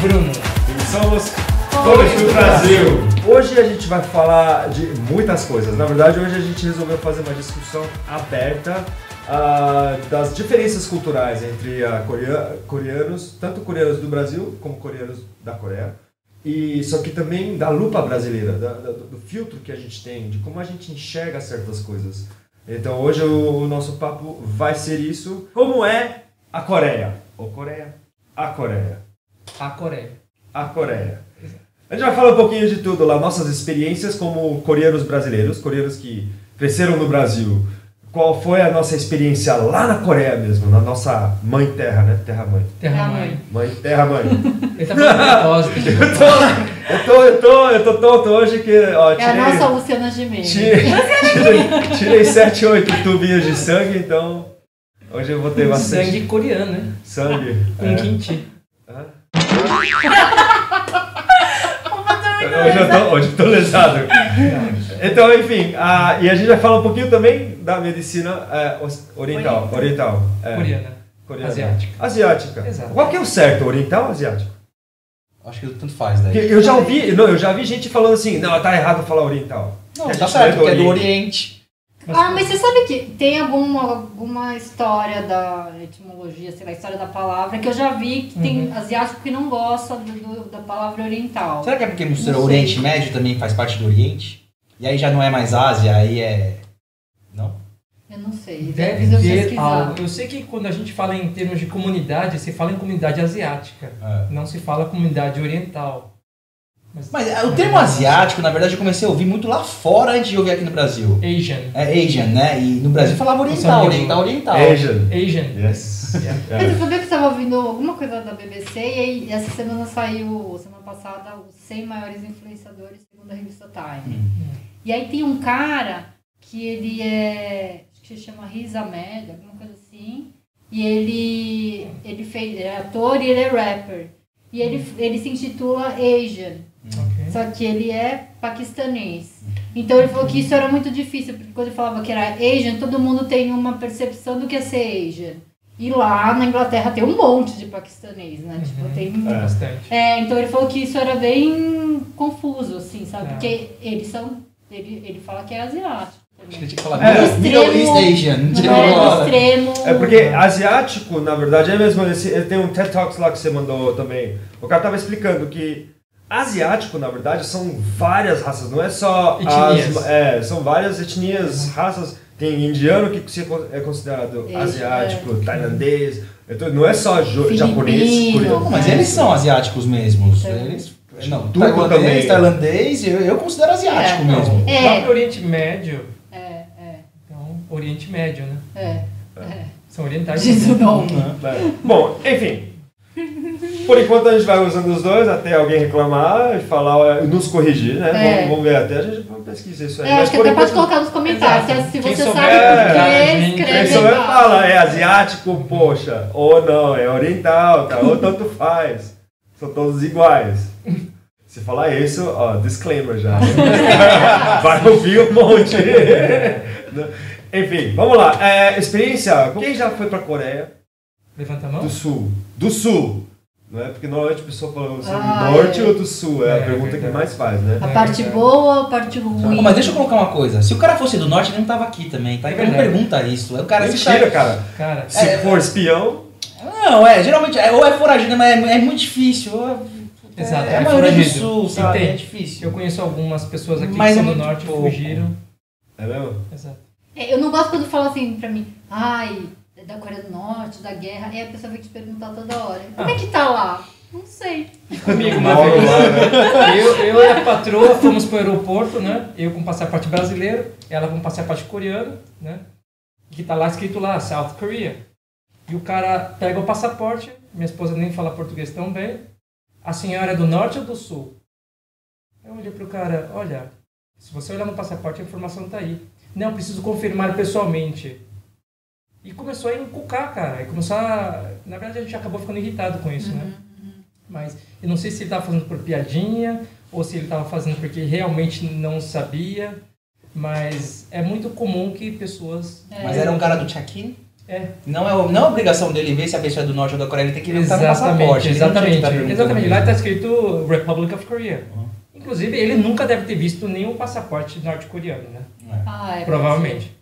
Bruno. E somos Cores do Brasil. Hoje a gente vai falar de muitas coisas. Na verdade, hoje a gente resolveu fazer uma discussão aberta das diferenças culturais entre coreanos, tanto coreanos do Brasil como coreanos da Coreia. E só que também da lupa brasileira, do filtro que a gente tem, de como a gente enxerga certas coisas. Então hoje o nosso papo vai ser isso. Como é a Coreia? Ou Coreia? A Coreia. A Coreia. A Coreia. A gente vai falar um pouquinho de tudo lá, nossas experiências como coreanos brasileiros, coreanos que cresceram no Brasil. Qual foi a nossa experiência lá na Coreia mesmo, na nossa mãe terra, né? Terra-mãe. Terra-mãe. Mãe, terra-mãe. Ele tá falando Eu tô tonto hoje que, ó, tirei, é a nossa Luciana Gimenez. Tirei 7, 8 tubinhos de sangue, então hoje eu vou ter bastante... Sangue coreano, né? Sangue. Com kimchi. Hoje eu tô lesado. Então, enfim, e a gente vai falar um pouquinho também da medicina oriental. Coreana. Asiática. Exato. Qual que é o certo, oriental ou asiático? Acho que tanto faz daí. Eu já vi gente falando assim, não, tá errado falar oriental. Não, tá certo, porque é do Oriente. Mas você sabe que tem alguma história da etimologia, sei lá, história da palavra, que eu já vi que tem asiático que não gosta da palavra oriental. Será que é porque mistura Oriente Médio também faz parte do Oriente? E aí já não é mais Ásia, aí é... Não? Eu não sei. Deve ter algo. Eu sei que quando a gente fala em termos de comunidade, se fala em comunidade asiática. Não se fala comunidade oriental. Mas o termo asiático, na verdade, eu comecei a ouvir muito lá fora antes de ouvir aqui no Brasil. Asian. É Asian, né? E no Brasil falava oriental. Asian. Yes. Mas eu sabia que você estava ouvindo alguma coisa da BBC e aí essa semana passada, os 100 maiores influenciadores segundo a revista Time. E aí tem um cara que ele acho que se chama Riz Ahmed, alguma coisa assim. E ele é ator e ele é rapper. E ele se intitula Asian. Só que ele é paquistanês. Então ele falou que isso era muito difícil, porque quando ele falava que era Asian, todo mundo tem uma percepção do que é ser Asian. E lá na Inglaterra tem um monte de paquistanês, né? Tipo, tem bastante. Então ele falou que isso era bem confuso, assim, sabe? Porque ele fala que é asiático. Acho que ele tinha que falar Middle East Asian. Extremo. É porque asiático, na verdade, é mesmo. Ele tem um TED Talks lá que você mandou também. O cara tava explicando que asiático, na verdade, são várias raças, não é só etnias. São várias etnias, raças. Tem indiano que é considerado asiático, tailandês. Então, não é só japonês, coreano. Mas eles são asiáticos mesmos. Eles... Não, tailandês, eu considero asiático mesmo. O próprio Oriente Médio. Então, Oriente Médio, né? São orientais. Diz o nome. Bom, enfim. Por enquanto a gente vai usando os dois até alguém reclamar e falar, nos corrigir, né? Vamos ver até, a gente vai pesquisar isso aí. Acho que até pode colocar nos comentários. Se você sabe o que escreve. Quem souber fala, é asiático, poxa, ou não, é oriental, tá? Ou tanto faz. São todos iguais. Se falar isso, disclaimer já. Vai ouvir um monte. Enfim, vamos lá. Experiência, quem já foi pra Coreia? Levanta a mão. Do Sul. Não é porque normalmente a pessoa fala do Norte ou do Sul. É a pergunta que mais faz, né? A parte boa ou a parte ruim? Mas deixa eu colocar uma coisa. Se o cara fosse do Norte, ele não tava aqui também, tá? Então não pergunta isso. O cara mentira, cara. Se for espião... Não, geralmente, ou é foragido, mas é muito difícil. Exato, é foragido. Do Sul, sabe? É difícil. Eu conheço algumas pessoas aqui que são do Norte e fugiram. É mesmo? Exato. Eu não gosto quando fala assim pra mim, da Coreia do Norte, da guerra, aí a pessoa vem te perguntar toda hora, como é que tá lá? Não sei. Comigo uma vez, eu e a patroa fomos pro aeroporto, né? Eu com passaporte brasileiro, ela com passaporte coreano, né? Que tá lá escrito lá, South Korea. E o cara pega o passaporte, minha esposa nem fala português tão bem. A senhora é do Norte ou do Sul? Eu olhei pro cara, olha, se você olhar no passaporte a informação tá aí. Não, preciso confirmar pessoalmente. E começou a encucar, cara. E começou a... Na verdade, a gente acabou ficando irritado com isso, né? Mas eu não sei se ele estava fazendo por piadinha ou se ele estava fazendo porque realmente não sabia. Mas é muito comum que pessoas... Mas era um cara do check-in? Não é obrigação dele ver se a pessoa é do norte ou da Coreia, ele tem que ver o que tá no passaporte. Exatamente. Lá está escrito Republic of Korea. Inclusive, ele nunca deve ter visto nenhum passaporte norte-coreano, né? Provavelmente.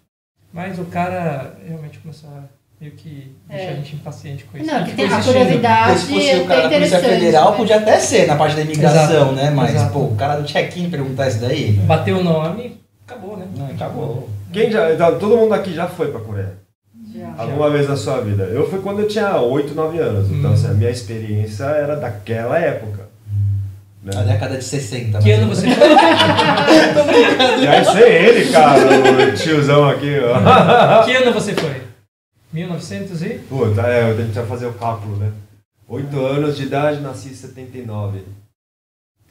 Mas o cara realmente começou a meio que deixar a gente impaciente com isso. Não, que tem a curiosidade. Se fosse o cara da Polícia Federal, podia até ser na parte da imigração, né? Mas, pô, o cara do check-in perguntar isso daí. Bateu o nome, acabou, né? Não, acabou. Todo mundo aqui já foi pra Coreia? Já. Alguma vez na sua vida? Eu fui quando eu tinha 8, 9 anos. Então, assim, a minha experiência era daquela época. Né? A década de 60. Que ano você foi? Tô brincando. Já sei ele, cara, o tiozão aqui, ó. Que ano você foi? 1900 e? Puta, eu tenho que fazer o cálculo, né? 8 anos de idade, nasci em 79.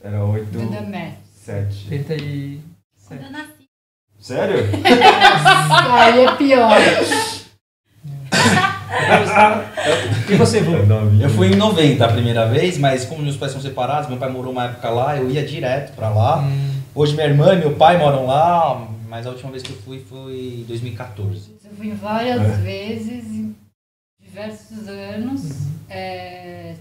Era 8, 7. 87. Quando eu nasci. Sério? Aí é pior. E você, Vô? Eu fui em 90 a primeira vez, mas como meus pais são separados, meu pai morou uma época lá, eu ia direto pra lá. Hoje minha irmã e meu pai moram lá, mas a última vez que eu fui foi em 2014. Eu fui várias vezes, em diversos anos.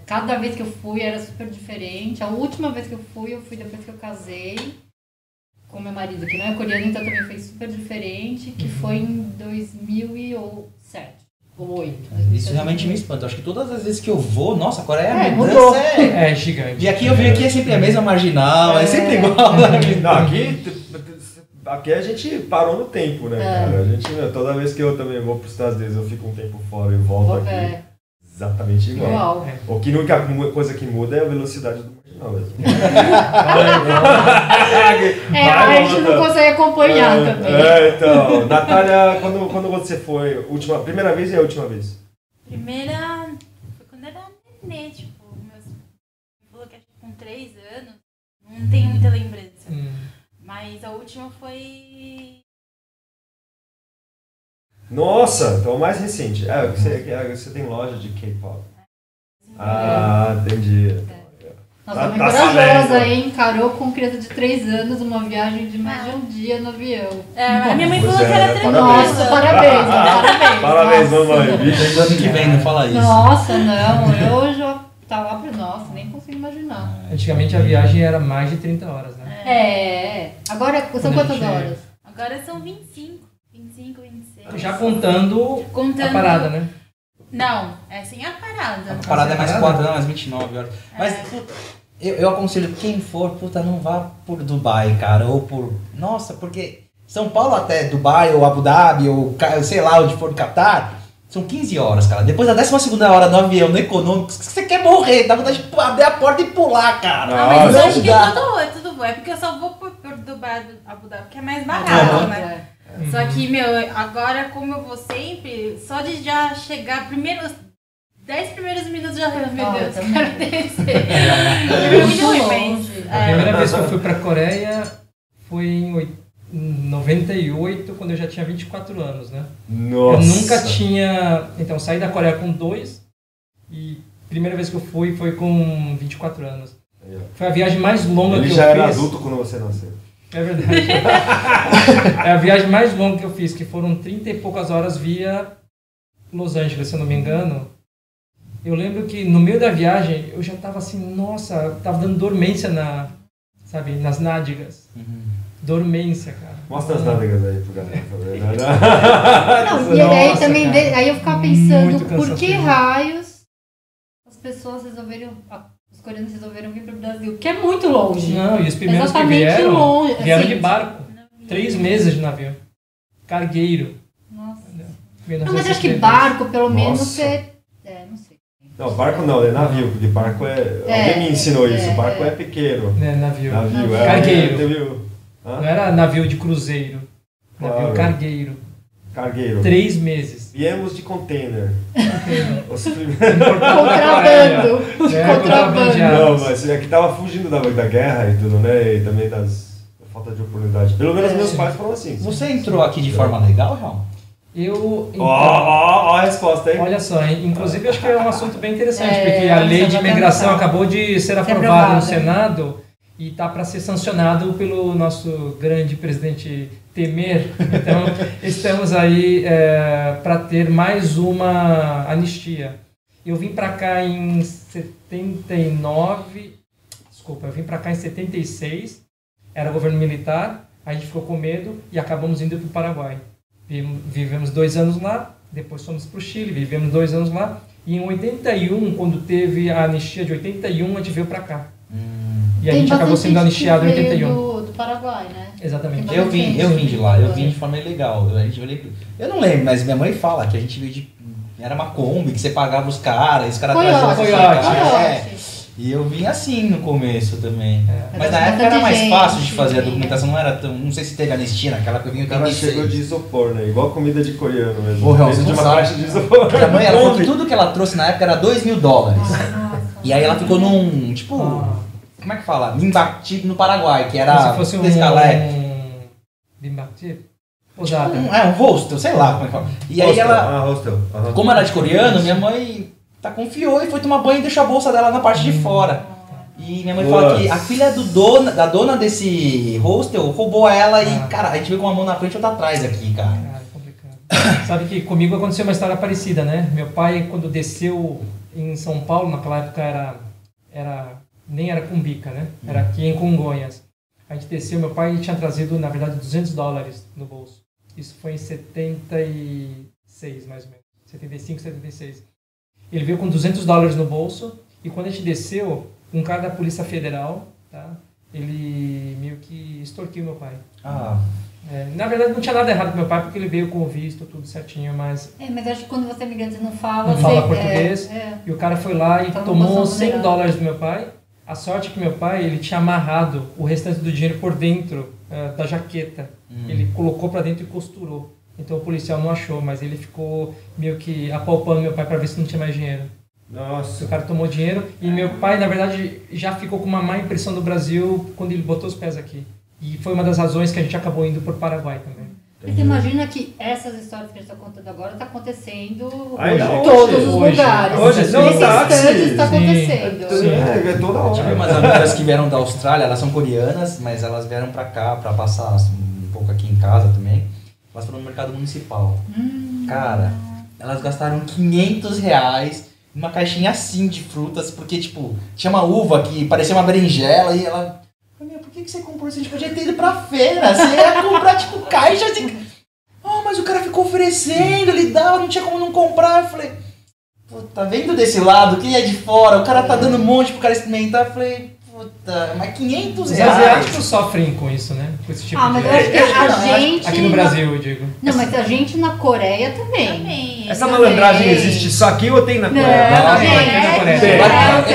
Cada vez que eu fui era super diferente. A última vez que eu fui depois que eu casei com meu marido, que não é coreano, então também foi super diferente, que foi em 2007. Ou 8. Isso realmente me espanta. Acho que todas as vezes que eu vou, nossa, a Coreia mudou. É gigante. E aqui eu venho aqui é sempre a mesma marginal, é sempre igual. Não, aqui a gente parou no tempo, né, cara? A gente, toda vez que eu também vou para os Estados Unidos, eu fico um tempo fora e volto aqui. Exatamente igual. O que a única coisa que muda é a velocidade do marginal mesmo. A gente não consegue acompanhar também. Então, Natália, quando você foi? Primeira vez e a última vez? Primeira foi quando era nenê, tipo, falou que com 3 anos, não tenho muita lembrança. Mas a última foi... Nossa, então o mais recente. Você tem loja de K-pop. Entendi. Nossa, muito corajosa, hein? Encarou com criança de 3 anos uma viagem de mais de um dia no avião. A minha mãe falou que era tranquilo. Nossa, parabéns. Parabéns, mamãe. Desde o ano que vem, não fala isso. Nossa, não. Eu já tava pra nossa, nem consigo imaginar. Antigamente a viagem era mais de 30 horas, né? Agora são quantas horas? Agora são 25, 26. Já contando a parada, né? Não, é sem a parada. A parada é mais 4, não, mais 29 horas. Mas eu aconselho quem for, não vá por Dubai, cara, ou por... Nossa, porque São Paulo até Dubai, ou Abu Dhabi, ou sei lá, onde for do Catar, são 15 horas, cara. Depois da 12ª hora do avião, no econômico, você quer morrer, dá vontade de abrir a porta e pular, cara. Não, mas eu acho que é tudo bom. É porque eu só vou por Dubai, Abu Dhabi, porque é mais barato, né? Só que, agora como eu vou sempre, só de já chegar os 10 primeiros minutos já, meu Deus, eu quero descer. A primeira vez que eu fui pra Coreia foi em 98, quando eu já tinha 24 anos, né? Nossa! Eu nunca tinha... Então, saí da Coreia com 2 e a primeira vez que eu fui foi com 24 anos. Foi a viagem mais longa que eu fiz. Ele já era adulto quando você nasceu. É verdade. É a viagem mais longa que eu fiz, que foram 30 e poucas horas via Los Angeles, se eu não me engano. Eu lembro que no meio da viagem eu já tava assim, nossa, tava dando dormência nas nádegas. Dormência, cara. Mostra as nádegas aí pro galera. Não, e aí também, aí eu ficava pensando, por que raios as pessoas os coreanos resolveram vir pro Brasil? Que é muito longe. Não, e os primeiros que vieram de barco. 3 meses de navio. Cargueiro. Nossa. Não, mas acho que barco, pelo menos, você... não sei. Não, barco não, é navio, porque barco alguém me ensinou isso, barco é pequeno. Navio. Cargueiro. Não era navio de cruzeiro. Navio cargueiro. Cargueiro. 3 meses. Viemos de container. Contrabando. Não, mas é que tava fugindo da guerra e tudo, né? E também da falta de oportunidade. Pelo menos meus pais foram assim. Você entrou aqui de forma legal, Raul? Ó a resposta, hein? Olha só, inclusive acho que é um assunto bem interessante, porque a lei de imigração acabou de ser aprovada no Senado e está para ser sancionado pelo nosso grande presidente temer. Então, estamos aí para ter mais uma anistia. Eu vim para cá em 79, desculpa, eu vim para cá em 76, era governo militar, a gente ficou com medo e acabamos indo para o Paraguai. Vivemos 2 anos lá, depois fomos para o Chile, vivemos 2 anos lá, e em 81, quando teve a anistia de 81, a gente veio para cá. E a gente acabou sendo anistiado em 81. Do Paraguai, né? Exatamente. Eu vim de lá, eu vim de forma ilegal. Eu não lembro, mas minha mãe fala que a gente veio de... Era uma Kombi, que você pagava os caras traziam Coyote. E eu vim assim no começo também. Mas na bastante época era mais gente, fácil de fazer a sim. documentação, não era tão... Não sei se teve anistia naquela época, eu vim em O cara 86. chegou de isopor, né? Igual comida de coreano mesmo. Porra, Dentro você de não uma sabe. caixa de isopor. Minha mãe, ela falou que tudo que ela trouxe na época era $2.000. Nossa. E aí ela ficou num, tipo... Como é que fala? Limbati no Paraguai, que era... Como se fosse Pescalé. Limbati? Posada. Um hostel, sei lá como é que fala. E aí ela... Hostel. Como era de coreano, minha mãe confiou e foi tomar banho e deixou a bolsa dela na parte de fora. E minha mãe fala que a filha da dona desse hostel roubou ela e, cara, a gente veio com uma mão na frente e outra atrás aqui, cara. Cara, complicado. Sabe que comigo aconteceu uma história parecida, né? Meu pai, quando desceu em São Paulo, naquela época nem era Cumbica, né? Era aqui em Congonhas. A gente desceu, meu pai tinha trazido, na verdade, $200 no bolso. Isso foi em 76, mais ou menos. 75, 76. Ele veio com $200 no bolso e quando a gente desceu, um cara da Polícia Federal, tá? Ele meio que extorquiu meu pai. Na verdade, não tinha nada errado com meu pai, porque ele veio com o visto, tudo certinho, mas... Mas acho que quando você é imigrante, você não fala... Não fala português. E o cara foi lá e Tá tomou passando $100 do meu pai. A sorte é que meu pai, ele tinha amarrado o restante do dinheiro por dentro da jaqueta. Ele colocou pra dentro e costurou. Então o policial não achou, mas ele ficou meio que apalpando meu pai pra ver se não tinha mais dinheiro. Nossa. O cara tomou dinheiro e meu pai, na verdade, já ficou com uma má impressão do Brasil quando ele botou os pés aqui. E foi uma das razões que a gente acabou indo pro Paraguai também. Você imagina que essas histórias que a gente está contando agora está acontecendo Ainda em hoje, todos os hoje. lugares. Hoje, Nesse não, táxi. instante está Sim. acontecendo. Sim. É toda Tive hora. umas amigas que vieram da Austrália, elas são coreanas, mas elas vieram pra cá pra passar assim, um pouco aqui em casa também. Elas foram no mercado municipal. Cara, elas gastaram R$500 numa caixinha assim de frutas, porque tipo, tinha uma uva que parecia uma berinjela e ela... Meu, por que você comprou isso? A gente podia ter ido pra feira, você ia comprar tipo caixas de... mas o cara ficou oferecendo, ele dava, não tinha como não comprar. Eu falei, puta, vendo desse lado, quem é de fora, o cara tá dando um monte pro cara experimentar. Eu falei, puta, mas R$500. Os asiáticos sofrem com isso, né? Com esse tipo Mas de... eu acho que a gente... Aqui no Brasil, eu digo. Não, mas a gente na Coreia também. Essa malandragem existe só aqui ou tem na Coreia?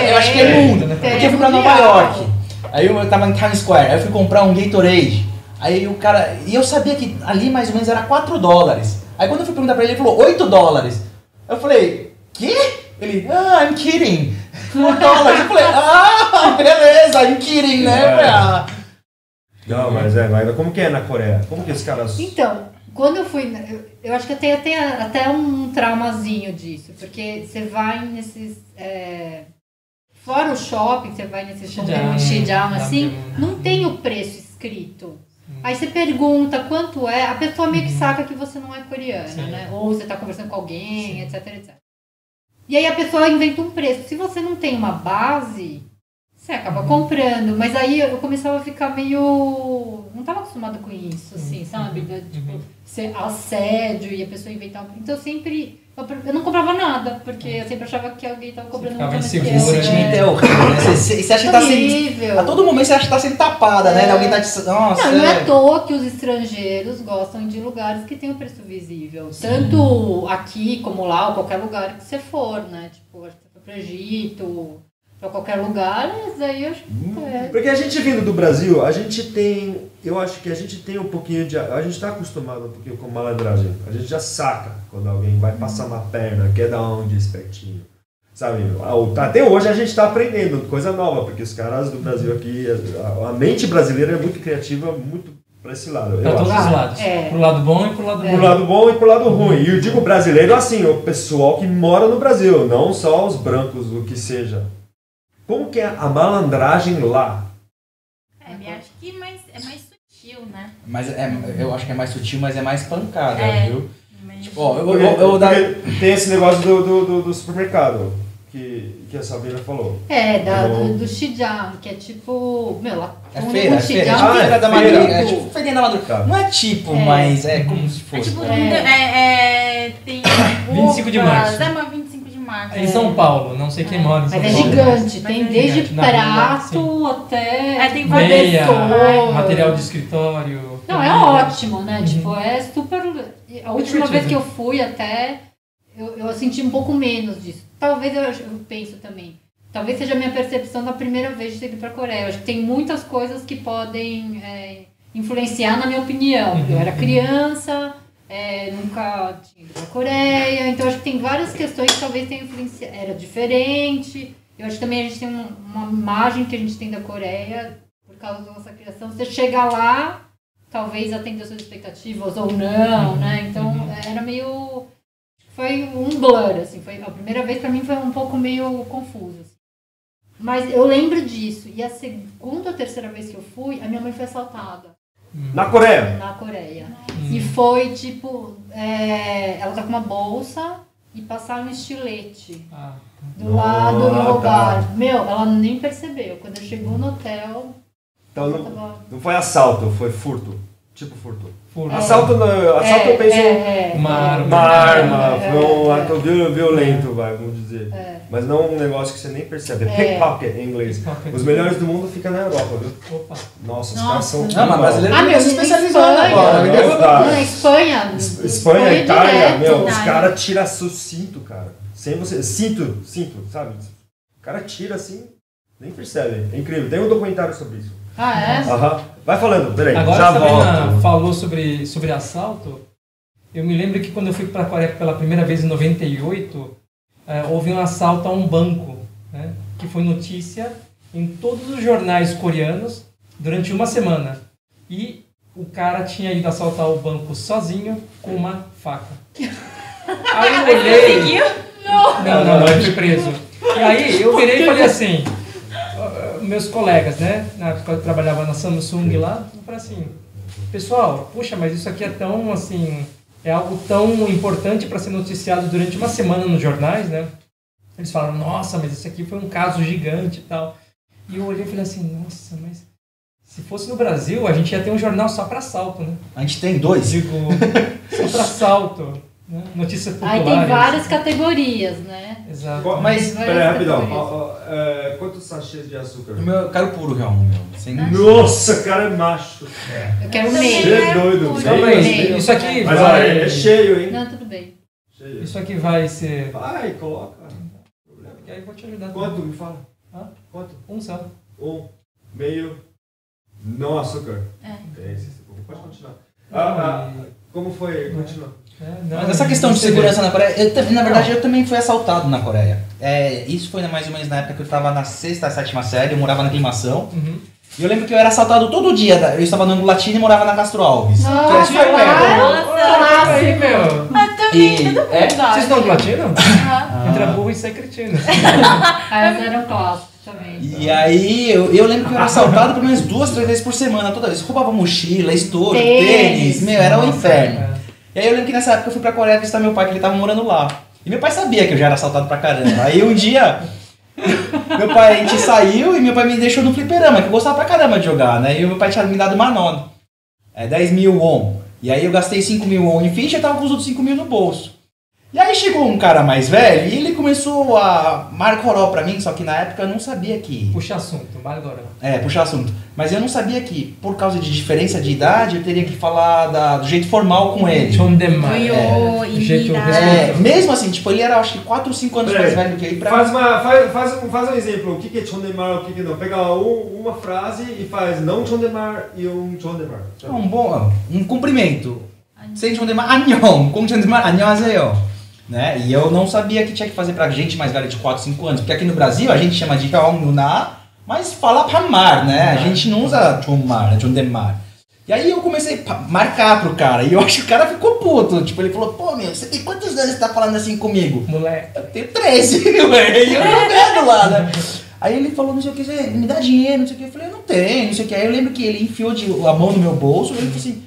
Eu acho que é mundo, né? Porque eu fui pra Nova York. Aí eu tava em Times Square, aí eu fui comprar um Gatorade. Aí o cara... E eu sabia que ali mais ou menos era $4. Aí quando eu fui perguntar pra ele falou $8. Eu falei, quê? Ele, I'm kidding. $4. Eu falei, beleza, I'm kidding, né? Não, mas como que é na Coreia? Como que os caras... Então, quando eu fui... Eu acho que eu tenho até um traumazinho disso. Porque você vai nesses... Fora o shopping, você vai nesses Shijian, assim, não tem o preço escrito. Aí você pergunta quanto é, a pessoa meio que saca que você não é coreana, né? Ou você tá conversando com alguém, etc, etc. E aí a pessoa inventa um preço. Se você não tem uma base, você acaba comprando. Mas aí eu começava a ficar meio... Não tava acostumada com isso, assim, sabe? Tipo, ser assédio e a pessoa inventar... Então eu sempre... Eu não comprava nada, porque eu sempre achava que alguém tava cobrando muito mais que eu. Esse sentimento é horrível, né? Você acha que tá sendo... A todo momento você acha que tá sendo tapada, né? Alguém tá te... Nossa, não é à toa que os estrangeiros gostam de lugares que tem o preço visível. Tanto aqui como lá, ou qualquer lugar que você for, né? Tipo, acho que você foi pro Egito, pra qualquer lugar, mas aí eu acho que Porque a gente vindo do Brasil, a gente tem... Eu acho que a gente tem um pouquinho de... A gente tá acostumado um pouquinho com malandragem. A gente já saca quando alguém vai passar uma perna, quer dar onde espertinho. Sabe? Até hoje a gente tá aprendendo coisa nova, porque os caras do Brasil aqui... A mente brasileira é muito criativa, muito pra esse lado. Pra todos os lados. Pro lado bom e pro lado ruim. Pro lado bom e pro lado ruim. E eu digo brasileiro assim, o pessoal que mora no Brasil, não só os brancos, o que seja. Como que é a malandragem lá? Eu acho que é mais sutil. sutil, né? Mas eu acho que é mais sutil, mas é mais pancada, viu? Mas... Tipo, ó, eu tem esse negócio do supermercado, que a Sabrina falou. Do Xinjiang, que é tipo... Meu, lá... É feira da feira. madrugada. É tipo feirinha da madrugada. Não é tipo, mas é como se fosse. Tem 25 de março. É uma 25 de março. É em São Paulo, não sei quem mora em São Mas Paulo. é gigante, tem desde gigante. prato até tem Meia, cobertor. material de escritório. Não, é ótimo, né? Tipo, é super... A última vez que eu fui até, eu senti um pouco menos disso. Talvez eu penso também. Talvez seja a minha percepção da primeira vez de ter ido para a Coreia. Eu acho que tem muitas coisas que podem influenciar na minha opinião. Eu era criança, nunca tinha ido para a Coreia, então acho que tem várias questões que talvez tenham influenciado. Era diferente. Eu acho que também a gente tem uma imagem que a gente tem da Coreia por causa da nossa criação. Você chega lá, talvez atenda suas expectativas ou não, né? Então era meio... Foi um blur, assim. A primeira vez para mim foi um pouco meio confuso. Assim. Mas eu lembro disso. E a segunda ou terceira vez que eu fui, a minha mãe foi assaltada. Na Coreia? Na Coreia. E foi tipo... ela tá com uma bolsa e passaram um estilete do lado e roubaram. Tá. Meu, ela nem percebeu. Quando eu chegou no hotel... Então não foi assalto, foi furto. Tipo furto. Furto. Assalto eu penso uma arma, foi um ato violento, vamos dizer. Mas não um negócio que você nem percebe. É pickpocket em inglês. Os melhores do mundo ficam na Europa, viu? Opa. Os caras são... Não, mas brasileiro meu, se especializando agora. Na Espanha. Espanha, Itália, direto. os caras tiram seu cinto, cara. Sem você... Cinto, sabe? O cara tira assim, nem percebe. É incrível. Tem um documentário sobre isso. Vai falando, peraí. Agora já a Sabrina volto. falou sobre assalto. Eu me lembro que quando eu fui para a Coreia pela primeira vez em 98, houve um assalto a um banco, né, que foi notícia em todos os jornais coreanos durante uma semana. E o cara tinha ido assaltar o banco sozinho com uma faca. Aí eu olhei... Conseguiu? Não, ele foi preso. E aí eu virei e falei assim... Meus colegas, né, na época eu trabalhava na Samsung lá, eu falei assim, pessoal, puxa, mas isso aqui é tão, assim, é algo tão importante para ser noticiado durante uma semana nos jornais, né? Eles falaram, nossa, mas isso aqui foi um caso gigante e tal. E eu olhei e falei assim, nossa, mas se fosse no Brasil, a gente ia ter um jornal só para assalto, né? A gente tem 2. Digo, só para assalto, né? Notícias populares. Aí tem várias categorias, né? Exato. Mas, Peraí, rapidão. Quantos sachês de açúcar? eu quero puro, real, meu. Sem... Nossa, cara é macho. Eu quero Também. meio. Você é doido. Calma meio. aí, isso aqui Mas vai... olha, é cheio, hein? Não, tudo bem. Cheio. Isso aqui vai ser... Vai, coloca. Porque aí eu vou te ajudar. Quanto? Me fala. Hã? Quanto? Um só. Meio. Não açúcar. Pode continuar. Como foi? Continua. Mas essa questão de segurança na Coreia, na verdade eu também fui assaltado na Coreia. Isso foi mais ou menos na época que eu estava na 6ª, 7ª série, eu morava na Aclimação. E eu lembro que eu era assaltado todo dia. Eu estava no Ângulo Latino e morava na Castro Alves. Nossa, Aí, meu. Vocês estão no latino? Entra burro e sai cretino. Aí eles eram clássicos também. E aí eu lembro que eu era assaltado pelo menos 2, 3 vezes por semana, toda vez. Roubava mochila, estojo, tênis, meu, era um inferno. E aí eu lembro que nessa época eu fui pra Coreia visitar meu pai, que ele tava morando lá. E meu pai sabia que eu já era assaltado pra caramba. Aí um dia, a gente saiu e meu pai me deixou no fliperama, que eu gostava pra caramba de jogar, né? E o meu pai tinha me dado uma nona. 10.000 won. E aí eu gastei 5.000 won em ficha e tava com os outros 5.000 no bolso. E aí chegou um cara mais velho e ele começou a marcoró pra mim, só que na época eu não sabia que... Puxa assunto, vai agora. Puxar assunto. Mas eu não sabia que, por causa de diferença de idade, eu teria que falar do jeito formal com ele. Chondemar. Do jeito mesmo assim, tipo, ele era acho que 4 ou 5 anos mais velho do que ele. Faz um exemplo. O que é Chondemar, o que não? Pega uma frase e faz não Chondemar e um Chondemar. Um cumprimento. Sem Chondemar, 안녕. Com Chondemar, 안녕하세요. Né? E eu não sabia que tinha que fazer pra gente mais velha de 4, 5 anos. Porque aqui no Brasil a gente chama de Hyonguna, mas fala Pamar, né? A gente não usa Chonmar, Chondemar. E aí eu comecei a marcar pro cara. E eu acho que o cara ficou puto. Tipo, ele falou, pô, meu, você tem quantos anos você tá falando assim comigo? Moleque. Eu tenho 13, ué. E eu jogando lá, né? Aí ele falou, não sei o que, me dá dinheiro, não sei o que. Eu falei, eu não tenho, não sei o que. Aí eu lembro que ele enfiou a mão no meu bolso, ele falou assim,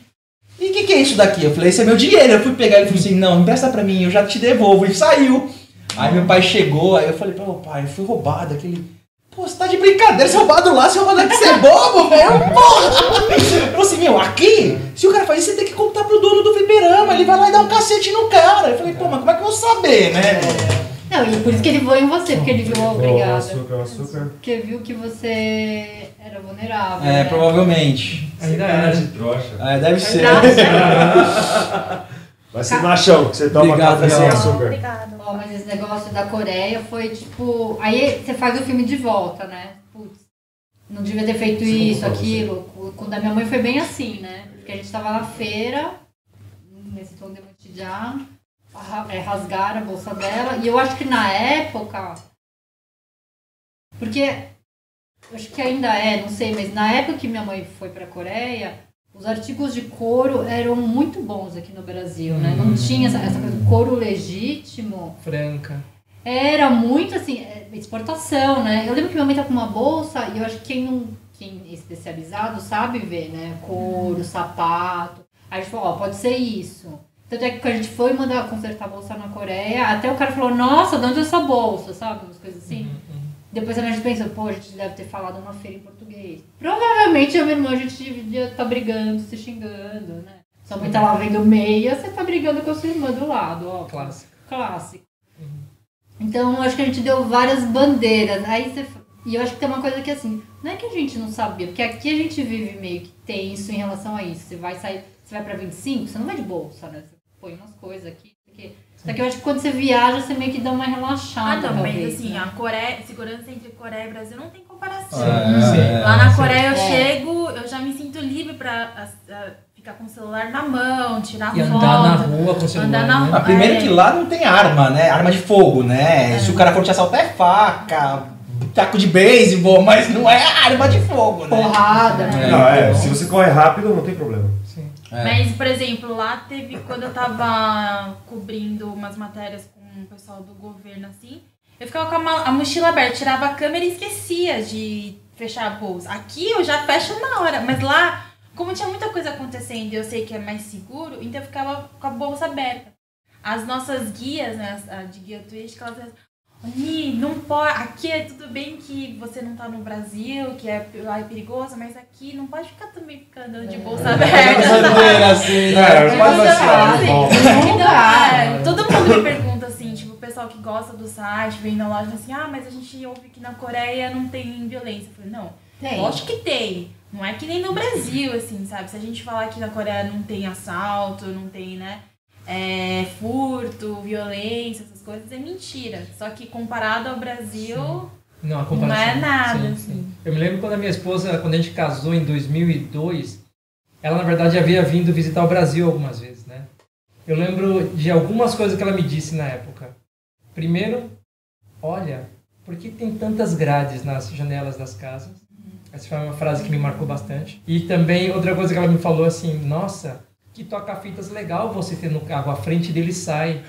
e o que é isso daqui? Eu falei, esse é meu dinheiro. Eu fui pegar, ele falou assim, não, empresta pra mim, eu já te devolvo. E saiu. Aí meu pai chegou, aí eu falei, pô, pai, eu fui roubado, aquele... Pô, você tá de brincadeira, você é roubado lá, você é roubado aqui, você é bobo, velho, porra! Eu falei assim, meu, aqui, se o cara faz isso, você tem que contar pro dono do fliperama, ele vai lá e dá um cacete no cara. Eu falei, pô, mas como é que eu vou saber, né? Não, e por isso que ele voou em você, porque ele viu a obrigada. Açúcar. Porque viu que você era vulnerável. Né? Provavelmente. Ainda é. de trouxa. Deve ser. Vai ser machão, que você toma Obrigado, café sem Léo. açúcar. Obrigada. Ó, mas esse negócio da Coreia foi tipo... Aí você faz o filme de volta, né? Putz, não devia ter feito isso, aquilo. Quando a minha mãe foi bem assim, né? Porque a gente tava na feira, nesse tom de Montidiá, rasgaram a bolsa dela. E eu acho que na época... Porque... Eu acho que ainda não sei, mas na época que minha mãe foi pra Coreia... Os artigos de couro eram muito bons aqui no Brasil, né? Não tinha essa coisa do couro legítimo. Franca. Era muito, assim, exportação, né? Eu lembro que minha mãe tá com uma bolsa e eu acho que quem é especializado sabe ver, né? Couro, sapato. Aí a gente falou, pode ser isso. Tanto é que quando a gente foi mandar consertar a bolsa na Coreia, até o cara falou, nossa, de onde é essa bolsa, sabe? Umas coisas assim. Depois a gente pensa, pô, a gente deve ter falado numa feira em português. Provavelmente eu e minha irmã, a gente devia estar brigando, se xingando, né? Sua mãe tá lá vendo meia, você tá brigando com a sua irmã do lado, ó. Clássico. Então, eu acho que a gente deu várias bandeiras. E eu acho que tem uma coisa que, assim, não é que a gente não sabia, porque aqui a gente vive meio que tenso em relação a isso. Você vai pra 25, você não vai de bolsa, né? Você põe umas coisas aqui, porque... Só que eu acho que quando você viaja, você meio que dá uma relaxada. Mas assim, a Coreia, segurança entre Coreia e Brasil não tem comparação. Lá na Coreia eu chego, eu já me sinto livre pra ficar com o celular na mão, tirar foto. E andar na rua com o celular. Né? Primeiro que lá não tem arma, né? Arma de fogo, né? Se o cara for te assaltar é faca, taco de beisebol, mas não é arma de fogo, né? Porrada, né? Não, se você corre rápido, não tem problema. Sim. Mas, por exemplo, lá teve, quando eu tava cobrindo umas matérias com o pessoal do governo, assim, eu ficava com a mochila aberta, tirava a câmera e esquecia de fechar a bolsa. Aqui eu já fecho na hora, mas lá, como tinha muita coisa acontecendo e eu sei que é mais seguro, então eu ficava com a bolsa aberta. As nossas guias, né, de guia turística, elas dizem, Ni, não pode, aqui é tudo bem que você não tá no Brasil, que lá é perigoso, mas aqui não pode ficar também ficando de bolsa aberta. Assim, todo mundo me pergunta assim, tipo, o pessoal que gosta do site, vem na loja assim, mas a gente ouve que na Coreia não tem violência. Eu falei, não, lógico que tem. Não é que nem no Brasil, assim, sabe? Se a gente falar que na Coreia não tem assalto, não tem, né? Furto, violência, essas coisas, é mentira. Só que comparado ao Brasil, não, a comparação, não é nada. Sim, assim. sim. Eu me lembro quando a minha esposa, quando a gente casou em 2002, ela na verdade havia vindo visitar o Brasil algumas vezes, né? Eu lembro de algumas coisas que ela me disse na época. Primeiro, olha, por que tem tantas grades nas janelas das casas? Essa foi uma frase que me marcou bastante. E também outra coisa que ela me falou assim, nossa, que toca-fitas legal você ter no carro, a frente dele sai.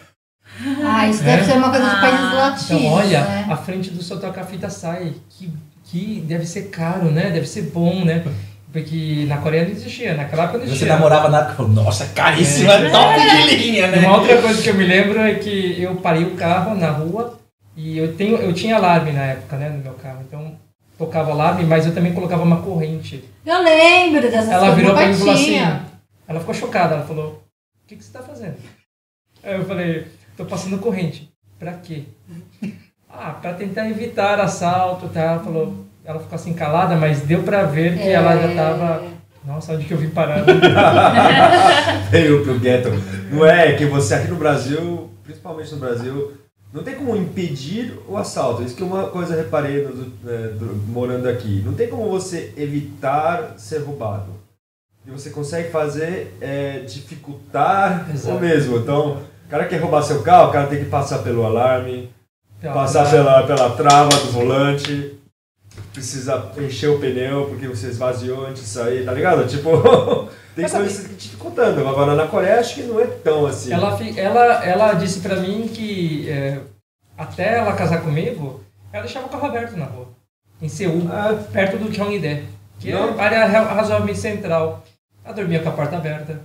Isso deve ser uma coisa de países latinos. Então, olha, né? a frente do seu toca-fita sai. Que deve ser caro, né? Deve ser bom, né? Porque na Coreia não existia, naquela época não existia. Você namorava na época e falou, nossa, caríssima, top de linha, né? Uma outra coisa que eu me lembro é que eu parei o carro na rua e eu tinha alarme na época, né, no meu carro. Então, tocava alarme, mas eu também colocava uma corrente. Eu lembro dessas coisas. Ela virou pra mim e falou assim, ela ficou chocada, ela falou, o que você tá fazendo? Aí eu falei, tô passando corrente. Pra quê? Pra tentar evitar assalto, tá? Ela falou, ela ficou assim calada, mas deu pra ver que ela já tava... Nossa, onde que eu vim parar? Veio pro ghetto. Não é que você aqui no Brasil, principalmente no Brasil, não tem como impedir o assalto. Isso que é uma coisa eu reparei morando aqui. Não tem como você evitar ser roubado. E você consegue fazer dificultar o mesmo. Então, o cara quer roubar seu carro, o cara tem que passar pelo alarme, passar pela trava do volante, precisa encher o pneu porque você esvaziou antes de sair, tá ligado? Tipo, tem coisas dificultando. Agora na Coreia acho que não é tão assim. Ela disse pra mim que até ela casar comigo, ela deixava o carro aberto na rua. em Seul, perto do Cheongdae, que é Não. uma área razoavelmente central. Ela dormia com a porta aberta.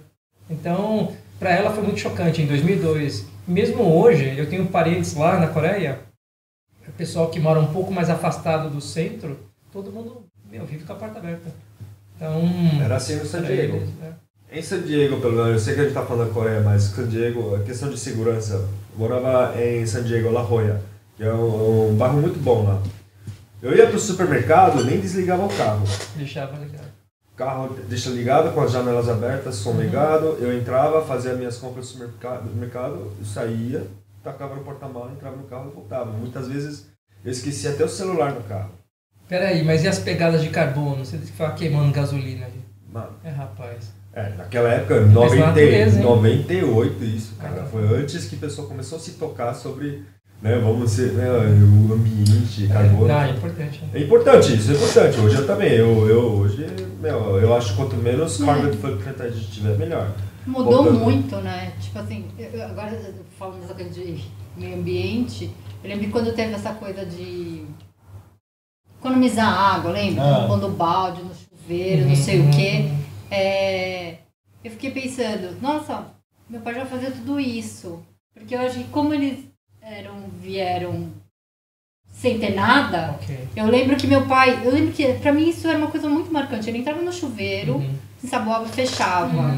Então, para ela foi muito chocante em 2002. Mesmo hoje, eu tenho parentes lá na Coreia, o pessoal que mora um pouco mais afastado do centro, todo mundo vive com a porta aberta. Então, Era assim no San Diego. eles, né? Em San Diego, pelo menos, eu sei que a gente está falando da Coreia, mas San Diego, a questão de segurança, eu morava em San Diego, La Jolla, que é um bairro muito bom lá. Eu ia pro supermercado, nem desligava o carro. Deixava ligado. O carro deixa ligado, com as janelas abertas, som ligado, eu entrava, fazia minhas compras no supermercado, eu saía, tacava no porta-malas, entrava no carro e voltava. Muitas vezes eu esquecia até o celular no carro. Peraí, mas e as pegadas de carbono? Você disse que ficava queimando gasolina ali. Mano, Rapaz. naquela época, Mas natureza, hein? 98 isso, cara. Foi antes que o pessoal começou a se tocar sobre, né, vamos ser, né, o ambiente, carbono. Não, é importante. Né? É importante, isso é importante. Hoje eu também, hoje, eu acho que quanto menos carbon footprint a gente tiver, melhor. Mudou Voltando. muito, né? Tipo assim, agora falando dessa coisa de meio ambiente, eu lembro que quando teve essa coisa de economizar água, lembra? Pondo balde no chuveiro, não sei o quê. Eu fiquei pensando, nossa, meu pai já fazia tudo isso. Porque eu acho que como eles vieram sem ter nada, eu lembro que meu pai, que pra mim isso era uma coisa muito marcante. Ele entrava no chuveiro, se ensaboava, fechava.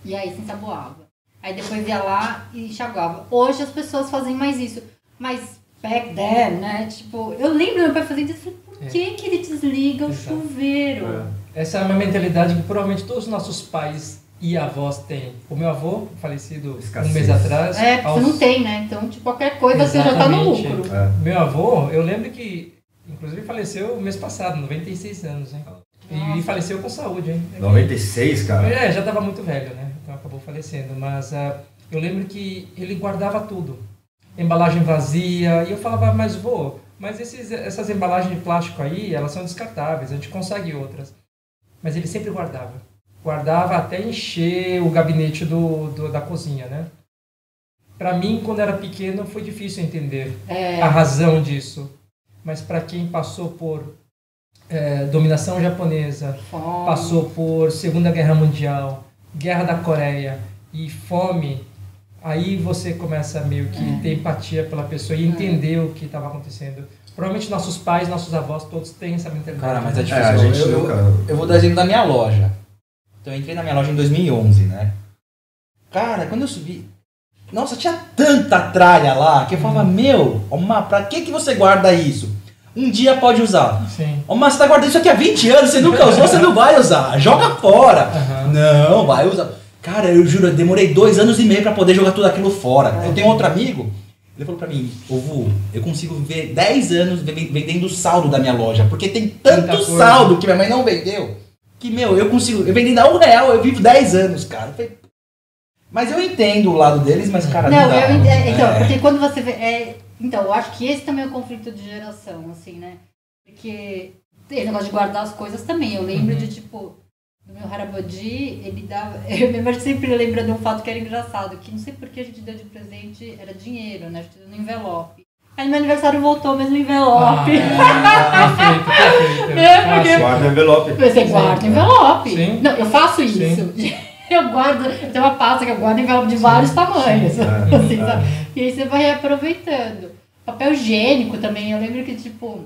E aí se ensaboava. Aí depois ia lá e enxaguava. Hoje as pessoas fazem mais isso. Mas back then, né? Tipo, eu lembro meu pai fazendo isso. Por que ele desliga o chuveiro? Essa é uma mentalidade que provavelmente todos os nossos pais e avós têm. O meu avô, falecido um mês atrás... Você não tem, né? Então, tipo, qualquer coisa você já tá no lucro. Meu avô, eu lembro que, inclusive, faleceu mês passado, 96 anos, hein? E faleceu com saúde, hein? 96, cara? Já estava muito velho, né? Então acabou falecendo. Mas eu lembro que ele guardava tudo. Embalagem vazia. E eu falava, mas vô, mas essas embalagens de plástico aí, elas são descartáveis, a gente consegue outras. Mas ele sempre guardava. Guardava até encher o gabinete da cozinha, né? Para mim, quando era pequeno, foi difícil entender a razão disso. Mas para quem passou por dominação japonesa, passou por Segunda Guerra Mundial, Guerra da Coreia e fome, aí você começa meio que ter empatia pela pessoa e entender o que estava acontecendo. Provavelmente nossos pais, nossos avós, todos têm essa mentalidade. Cara, mas é difícil. Eu vou dar exemplo da minha loja. Então eu entrei na minha loja em 2011, né? Cara, quando eu subi... Nossa, tinha tanta tralha lá que eu falava, Omar, pra que você guarda isso? Um dia pode usar. Sim. Omar, você tá guardando isso aqui há 20 anos, você nunca usou, você não vai usar. Joga fora. Não, vai usar. Cara, eu juro, eu demorei 2 anos e meio pra poder jogar tudo aquilo fora. Eu tenho outro amigo, ele falou pra mim, Vu, eu consigo viver 10 anos vendendo o saldo da minha loja, porque tem tanto saldo que minha mãe não vendeu, que, eu consigo, eu vendendo a R$1, eu vivo 10 anos, cara. Eu falei, mas eu entendo o lado deles, mas, cara, não dá. Então, porque quando você vê... Então, eu acho que esse também é o conflito de geração, assim, né? Porque esse negócio de guardar as coisas também. Eu lembro de, tipo, do meu Harabodi, ele dava... Eu mesmo sempre lembro de um fato que era engraçado, que não sei por que a gente deu de presente, era dinheiro, né? A gente deu no envelope. Aí no meu aniversário voltou o mesmo envelope. Perfeito. Guarda envelope. Você guarda envelope. Sim. Não, eu faço isso. Sim. Eu tenho uma pasta que eu guardo envelope de vários tamanhos. Assim, sabe? E aí você vai reaproveitando. Papel higiênico também, eu lembro que, tipo,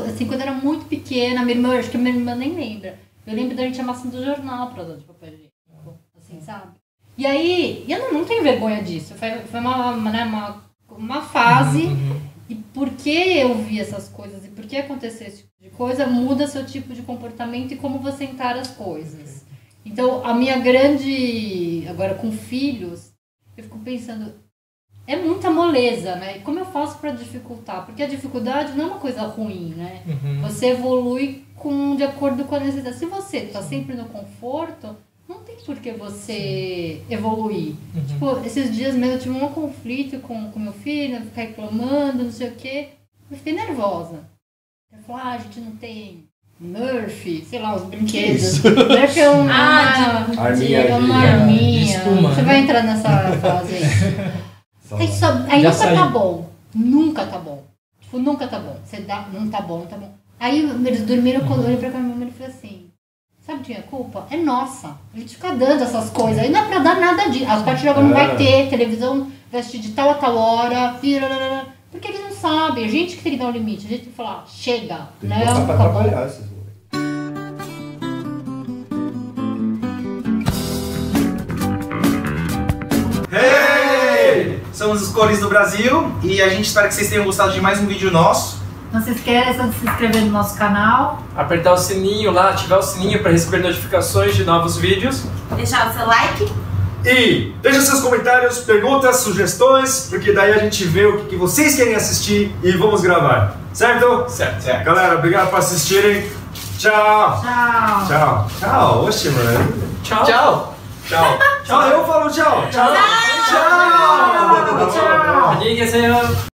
assim, quando eu era muito pequena, minha irmã, acho que a minha irmã nem lembra. Eu lembro da gente amassando o jornal pra usar de papel higiênico, assim, sabe? E aí, eu não tenho vergonha disso. Foi uma fase. E porque eu vi essas coisas e porque aconteceu esse tipo de coisa, muda seu tipo de comportamento e como você encara as coisas. Então, a minha grande... Agora, com filhos, eu fico pensando... É muita moleza, né? E como eu faço para dificultar? Porque a dificuldade não é uma coisa ruim, né? Você evolui de acordo com a necessidade. Se você está sempre no conforto, não tem por que você evoluir. Tipo, esses dias mesmo eu tive um conflito com meu filho, ficar reclamando, não sei o quê. Eu fiquei nervosa. Eu falei, a gente não tem... Murphy, sei lá, os brinquedos. Murphy é uma arminha. Espuma, você vai entrar nessa fase aí. Aí nunca tá bom. Nunca tá bom. Nunca tá bom. Você dá, não tá bom, tá bom. Aí eles dormiram, quando eu olhei pra minha mãe e falei assim, sabe de a culpa? É nossa. A gente fica dando essas coisas. Aí não é pra dar nada disso. As partes de jogo não vai ter, televisão vai assistir de tal a tal hora, porque eles não sabem. A gente que tem que dar o limite. A gente tem que falar, chega. Tem né? que botar pra trabalhar esses moleques. Hey! Somos os Cores do Brasil e a gente espera que vocês tenham gostado de mais um vídeo nosso. Não se esqueça de se inscrever no nosso canal. Apertar o sininho lá, ativar o sininho para receber notificações de novos vídeos. Deixar o seu like. E deixa seus comentários, perguntas, sugestões, porque daí a gente vê o que vocês querem assistir e vamos gravar. Certo? Certo. Galera, obrigado por assistirem. Tchau. Tchau. Tchau. Tchau. Oxe, mano. Tchau. Tchau! Tchau. Tchau. Eu falo tchau. Tchau. Tchau. 안녕히 계세요.